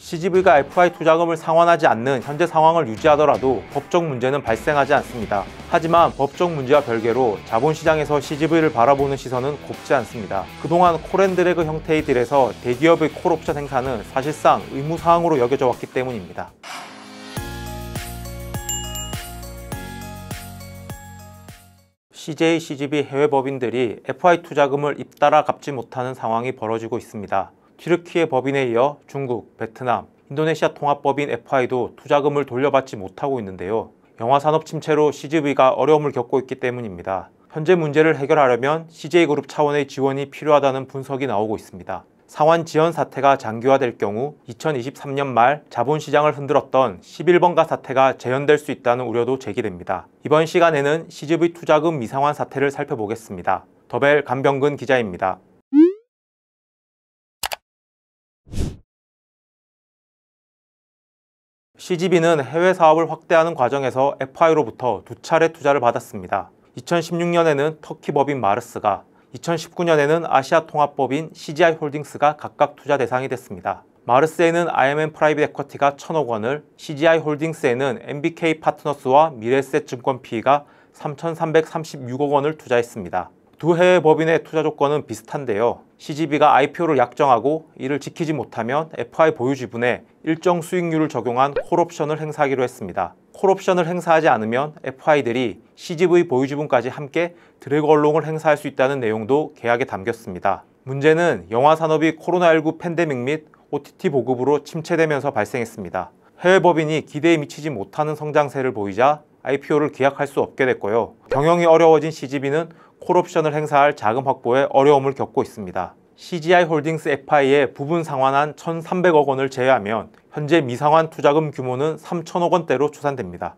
CGV가 FI 투자금을 상환하지 않는 현재 상황을 유지하더라도 법적 문제는 발생하지 않습니다. 하지만 법적 문제와 별개로 자본시장에서 CGV를 바라보는 시선은 곱지 않습니다. 그동안 콜앤드래그 형태의 딜에서 대기업의 콜옵션 행사는 사실상 의무사항으로 여겨져 왔기 때문입니다. CJ, CGV 해외 법인들이 FI 투자금을 잇따라 갚지 못하는 상황이 벌어지고 있습니다. 튀르키예 법인에 이어 중국, 베트남, 인도네시아 통합법인 FI도 투자금을 돌려받지 못하고 있는데요. 영화산업 침체로 CGV가 어려움을 겪고 있기 때문입니다. 현재 문제를 해결하려면 CJ그룹 차원의 지원이 필요하다는 분석이 나오고 있습니다. 상환 지연 사태가 장기화될 경우 2023년 말 자본시장을 흔들었던 11번가 사태가 재현될 수 있다는 우려도 제기됩니다. 이번 시간에는 CGV 투자금 미상환 사태를 살펴보겠습니다. 더벨 간병근 기자입니다. CGV는 해외 사업을 확대하는 과정에서 FI로부터 두 차례 투자를 받았습니다. 2016년에는 터키 법인 마르스가, 2019년에는 아시아 통합법인 CGI 홀딩스가 각각 투자 대상이 됐습니다. 마르스에는 IMM 프라이빗 에쿼티가 1,000억 원을, CGI 홀딩스에는 MBK 파트너스와 미래에셋 증권 PE가 3,336억 원을 투자했습니다. 두 해외 법인의 투자 조건은 비슷한데요. CGV가 IPO를 약정하고 이를 지키지 못하면 FI 보유 지분에 일정 수익률을 적용한 콜옵션을 행사하기로 했습니다. 콜옵션을 행사하지 않으면 FI들이 CGV 보유 지분까지 함께 드래그 얼롱을 행사할 수 있다는 내용도 계약에 담겼습니다. 문제는 영화 산업이 코로나19 팬데믹 및 OTT 보급으로 침체되면서 발생했습니다. 해외 법인이 기대에 미치지 못하는 성장세를 보이자 IPO를 기약할 수 없게 됐고요. 경영이 어려워진 CGV는 콜옵션을 행사할 자금 확보에 어려움을 겪고 있습니다. CGI 홀딩스 FI에 부분 상환한 1,300억 원을 제외하면 현재 미상환 투자금 규모는 3,000억 원대로 추산됩니다.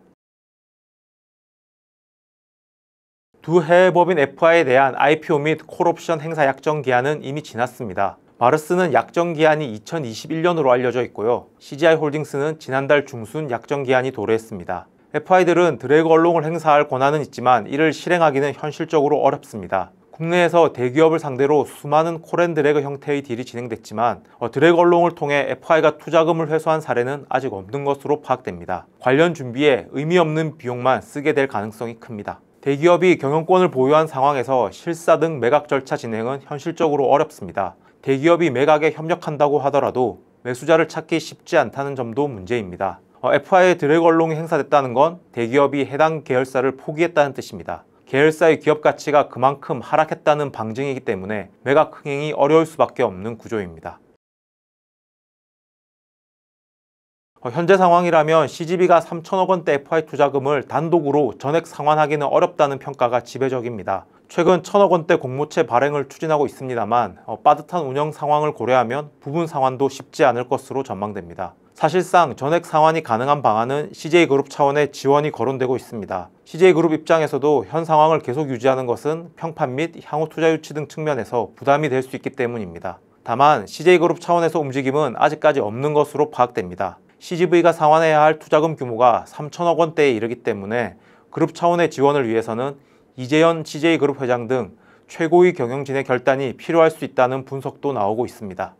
두 해외 법인 FI에 대한 IPO 및 콜옵션 행사 약정 기한은 이미 지났습니다. 마르스는 약정 기한이 2021년으로 알려져 있고요. CGI 홀딩스는 지난달 중순 약정 기한이 도래했습니다. FI들은 드래그 얼롱을 행사할 권한은 있지만 이를 실행하기는 현실적으로 어렵습니다. 국내에서 대기업을 상대로 수많은 콜앤드래그 형태의 딜이 진행됐지만 드래그 얼롱을 통해 FI가 투자금을 회수한 사례는 아직 없는 것으로 파악됩니다. 관련 준비에 의미 없는 비용만 쓰게 될 가능성이 큽니다. 대기업이 경영권을 보유한 상황에서 실사 등 매각 절차 진행은 현실적으로 어렵습니다. 대기업이 매각에 협력한다고 하더라도 매수자를 찾기 쉽지 않다는 점도 문제입니다. FI의 드래그 얼롱이 행사됐다는 건 대기업이 해당 계열사를 포기했다는 뜻입니다. 계열사의 기업 가치가 그만큼 하락했다는 방증이기 때문에 매각 흥행이 어려울 수밖에 없는 구조입니다. 현재 상황이라면 CGV가 3,000억 원대 FI 투자금을 단독으로 전액 상환하기는 어렵다는 평가가 지배적입니다. 최근 1,000억 원대 공모채 발행을 추진하고 있습니다만 빠듯한 운영 상황을 고려하면 부분 상환도 쉽지 않을 것으로 전망됩니다. 사실상 전액 상환이 가능한 방안은 CJ그룹 차원의 지원이 거론되고 있습니다. CJ그룹 입장에서도 현 상황을 계속 유지하는 것은 평판 및 향후 투자 유치 등 측면에서 부담이 될 수 있기 때문입니다. 다만 CJ그룹 차원에서 움직임은 아직까지 없는 것으로 파악됩니다. CGV가 상환해야 할 투자금 규모가 3,000억 원대에 이르기 때문에 그룹 차원의 지원을 위해서는 이재현 CJ그룹 회장 등 최고위 경영진의 결단이 필요할 수 있다는 분석도 나오고 있습니다.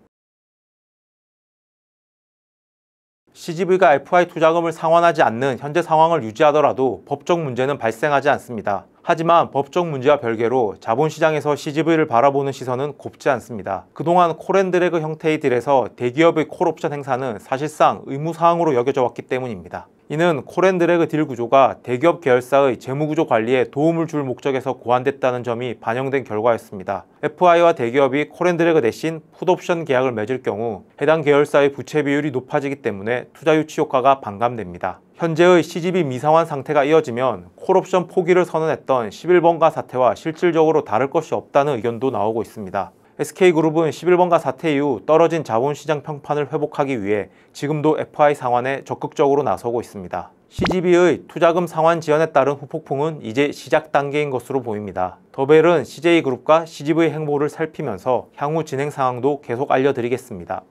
CGV가 FI 투자금을 상환하지 않는 현재 상황을 유지하더라도 법적 문제는 발생하지 않습니다. 하지만 법적 문제와 별개로 자본시장에서 CGV를 바라보는 시선은 곱지 않습니다. 그동안 콜앤드래그 형태의 딜에서 대기업의 콜옵션 행사는 사실상 의무사항으로 여겨져 왔기 때문입니다. 이는 콜앤드래그 딜 구조가 대기업 계열사의 재무구조 관리에 도움을 줄 목적에서 고안됐다는 점이 반영된 결과였습니다. FI와 대기업이 콜앤드래그 대신 풋옵션 계약을 맺을 경우 해당 계열사의 부채 비율이 높아지기 때문에 투자 유치 효과가 반감됩니다. 현재의 CGV 미상환 상태가 이어지면 콜옵션 포기를 선언했던 11번가 사태와 실질적으로 다를 것이 없다는 의견도 나오고 있습니다. SK그룹은 11번가 사태 이후 떨어진 자본시장 평판을 회복하기 위해 지금도 FI 상환에 적극적으로 나서고 있습니다. CGV의 투자금 상환 지연에 따른 후폭풍은 이제 시작 단계인 것으로 보입니다. 더벨은 CJ그룹과 CGV 행보를 살피면서 향후 진행 상황도 계속 알려드리겠습니다.